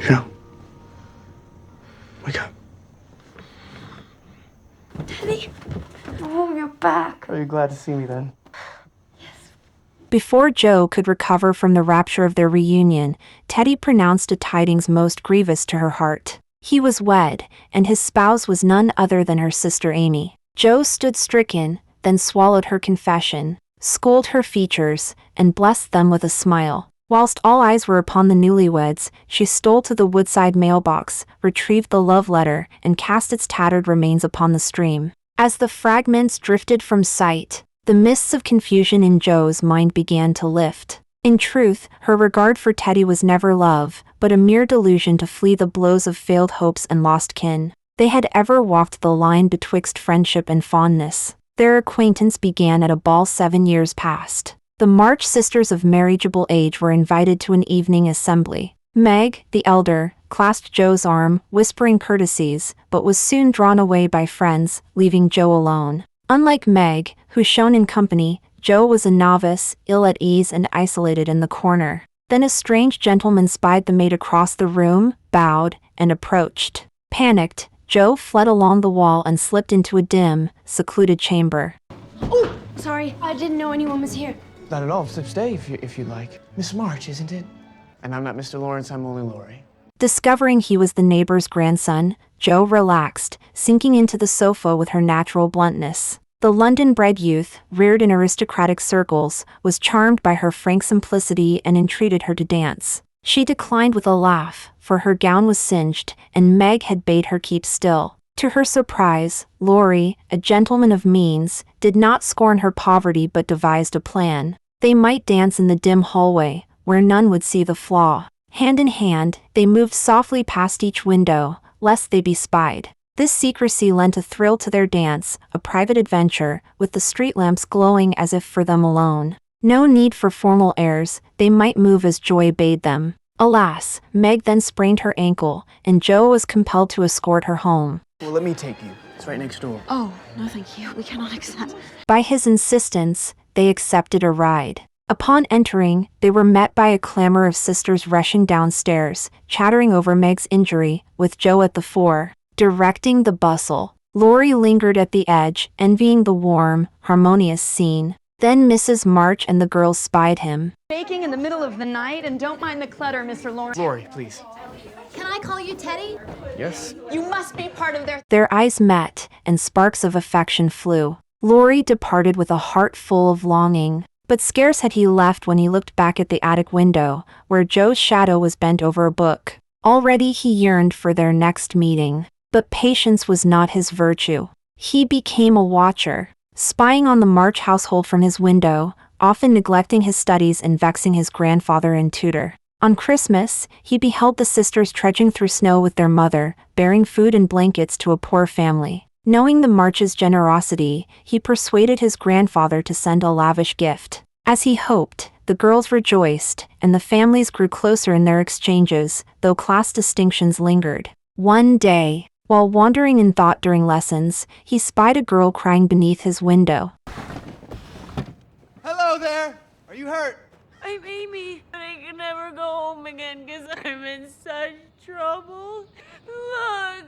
Joe. Wake up. Teddy. Oh, you're back. Are you glad to see me then? Before Joe could recover from the rapture of their reunion, Teddy pronounced a tidings most grievous to her heart. He was wed, and his spouse was none other than her sister Amy. Joe stood stricken, then swallowed her confession, scolded her features, and blessed them with a smile. Whilst all eyes were upon the newlyweds, she stole to the woodside mailbox, retrieved the love letter, and cast its tattered remains upon the stream. As the fragments drifted from sight, the mists of confusion in Joe's mind began to lift. In truth, her regard for Teddy was never love, but a mere delusion to flee the blows of failed hopes and lost kin. They had ever walked the line betwixt friendship and fondness. Their acquaintance began at a ball 7 years past. The March sisters of marriageable age were invited to an evening assembly. Meg, the elder, clasped Joe's arm, whispering courtesies, but was soon drawn away by friends, leaving Joe alone. Unlike Meg, who shone in company, Joe was a novice, ill at ease and isolated in the corner. Then a strange gentleman spied the maid across the room, bowed, and approached. Panicked, Joe fled along the wall and slipped into a dim, secluded chamber. Oh, sorry. I didn't know anyone was here. Not at all. Stay if you'd like. Miss March, isn't it? And I'm not Mr. Lawrence, I'm only Laurie. Discovering he was the neighbor's grandson, Joe relaxed, sinking into the sofa with her natural bluntness. The London-bred youth, reared in aristocratic circles, was charmed by her frank simplicity and entreated her to dance. She declined with a laugh, for her gown was singed, and Meg had bade her keep still. To her surprise, Laurie, a gentleman of means, did not scorn her poverty but devised a plan. They might dance in the dim hallway, where none would see the flaw. Hand in hand, they moved softly past each window, lest they be spied. This secrecy lent a thrill to their dance, a private adventure, with the street lamps glowing as if for them alone. No need for formal airs, they might move as joy bade them. Alas, Meg then sprained her ankle, and Joe was compelled to escort her home. Well, let me take you. It's right next door. Oh, no thank you. We cannot accept. By his insistence, they accepted a ride. Upon entering, they were met by a clamor of sisters rushing downstairs, chattering over Meg's injury, with Joe at the fore, directing the bustle. Laurie lingered at the edge, envying the warm, harmonious scene. Then Mrs. March and the girls spied him. Baking in the middle of the night, and don't mind the clutter, Mr. Lawrence. Laurie, please. Can I call you Teddy? Yes? You must be part of their... Their eyes met, and sparks of affection flew. Laurie departed with a heart full of longing. But scarce had he left when he looked back at the attic window, where Joe's shadow was bent over a book. Already he yearned for their next meeting. But patience was not his virtue. He became a watcher, spying on the March household from his window, often neglecting his studies and vexing his grandfather and tutor. On Christmas, he beheld the sisters trudging through snow with their mother, bearing food and blankets to a poor family. Knowing the March's generosity, he persuaded his grandfather to send a lavish gift. As he hoped, the girls rejoiced, and the families grew closer in their exchanges, though class distinctions lingered. One day, while wandering in thought during lessons, he spied a girl crying beneath his window. Hello there! Are you hurt? I'm Amy, but I can never go home again because I'm in such trouble. Look,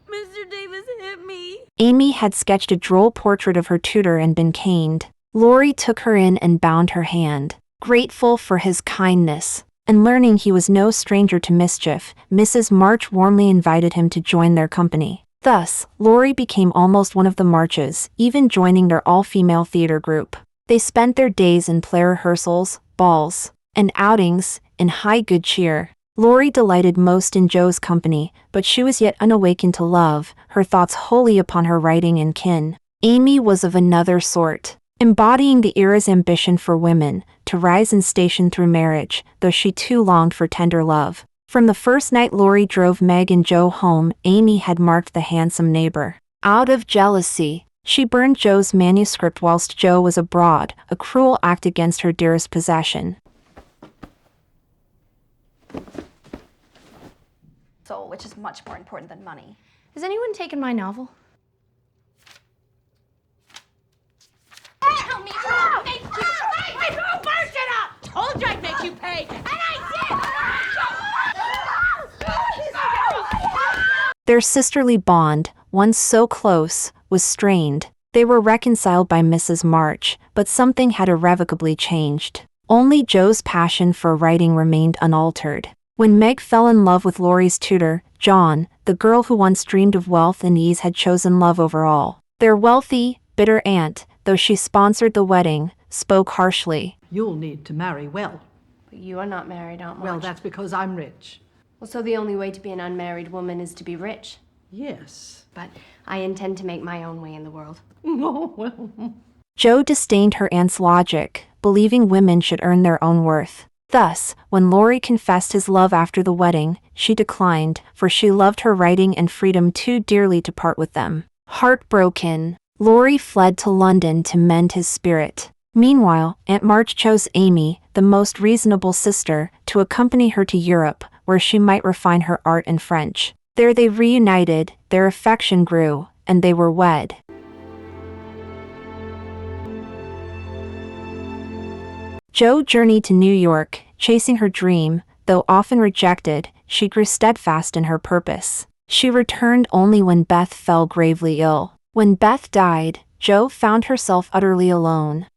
Mr. Davis hit me. Amy had sketched a droll portrait of her tutor and been caned. Laurie took her in and bound her hand. Grateful for his kindness, and learning he was no stranger to mischief, Mrs. March warmly invited him to join their company. Thus, Laurie became almost one of the Marches, even joining their all-female theater group. They spent their days in play rehearsals, balls, and outings, in high good cheer. Laurie delighted most in Joe's company, but she was yet unawakened to love, her thoughts wholly upon her writing and kin. Amy was of another sort, embodying the era's ambition for women, to rise in station through marriage, though she too longed for tender love. From the first night Laurie drove Meg and Joe home, Amy had marked the handsome neighbor. Out of jealousy, she burned Joe's manuscript whilst Joe was abroad, a cruel act against her dearest possession. Soul, which is much more important than money. Has anyone taken my novel? Help me! Thank you! I told you I'd make you pay, and I did! Their sisterly bond, once so close, was strained. They were reconciled by Mrs. March, but something had irrevocably changed. Only Joe's passion for writing remained unaltered. When Meg fell in love with Laurie's tutor, John, the girl who once dreamed of wealth and ease had chosen love over all. Their wealthy, bitter aunt, though she sponsored the wedding, spoke harshly. You'll need to marry well. But you are not married, Aunt March. Well, that's because I'm rich. Well, so the only way to be an unmarried woman is to be rich. Yes. But I intend to make my own way in the world. Oh, well. Joe disdained her aunt's logic, believing women should earn their own worth. Thus, when Laurie confessed his love after the wedding, she declined, for she loved her writing and freedom too dearly to part with them. Heartbroken, Laurie fled to London to mend his spirit. Meanwhile, Aunt March chose Amy, the most reasonable sister, to accompany her to Europe, where she might refine her art and French. There they reunited, their affection grew, and they were wed. Joe journeyed to New York, chasing her dream. Though often rejected, she grew steadfast in her purpose. She returned only when Beth fell gravely ill. When Beth died, Joe found herself utterly alone.